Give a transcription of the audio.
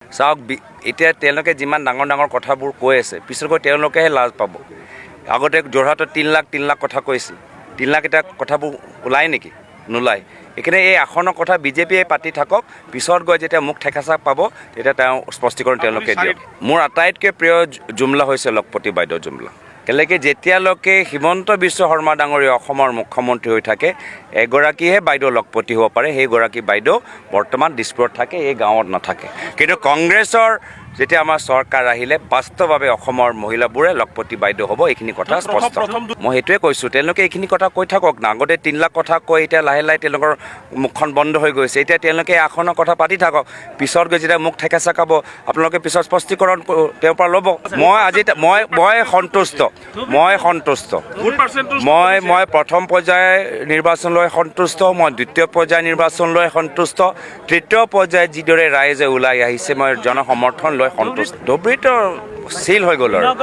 চাওক এতিয়া তেওঁলোকে যিমান ডাঙৰ ডাঙৰ কথাবোৰ কৈ আছে পিছতকৈ তেওঁলোকেহে লাজ পাব। আগতে যোৰহাটত 3 লাখ কথা কৈছিল, 3 লাখ এটা কথাবোৰ ওলায় নেকি? নোলায়। এইখিনি এই আসনৰ কথা বিজেপিয়ে পাতি থাকক, পিছত গৈ যেতিয়া মুখ ঠেকেচা পাব তেতিয়া তেওঁ স্পষ্টীকৰণ তেওঁলোকে দিয়ক। মোৰ আটাইতকৈ প্ৰিয় জুমলা হৈছে লখপতি বাইদেউ জুমলা। কেলেকি যেতিয়ালৈকে হিমন্ত বিশ্ব শৰ্মা ডাঙৰীয়া অসমৰ মুখ্যমন্ত্ৰী হৈ থাকে এগৰাকীহে বাইদেউ লখপতি হ'ব পাৰে, সেইগৰাকী বাইদেউ বৰ্তমান দিছপুৰত থাকে, এই গাঁৱত নাথাকে। কিন্তু কংগ্ৰেছৰ যেতিয়া আমাৰ চৰকাৰ আহিলে বাস্তৱভাৱে অসমৰ মহিলাবোৰে লখপতি বাইদেউ হ'ব, এইখিনি কথা স্পষ্ট। মই সেইটোৱে কৈছোঁ, তেওঁলোকে এইখিনি কথা কৈ থাকক না। আগতে 3 লাখ কথা কৈ এতিয়া লাহে লাহে তেওঁলোকৰ মুখখন বন্ধ হৈ গৈছে। এতিয়া তেওঁলোকে আসনৰ কথা পাতি থাকক, পিছত গৈ যেতিয়া মুখ ঠেকেচা খাব আপোনালোকে পিছত স্পষ্টীকৰণ তেওঁৰ পৰা ল'ব। মই সন্তুষ্ট। মই প্ৰথম পৰ্যায় নিৰ্বাচন লৈ সন্তুষ্ট, মই দ্বিতীয় পৰ্যায় নিৰ্বাচন লৈ সন্তুষ্ট, তৃতীয় পৰ্যায়ত যিদৰে ৰাইজে ওলাই আহিছে মই জনসমৰ্থন লৈ সন্তুষ্ট। ধুবুৰীতো চিল হৈ গ'ল আৰু।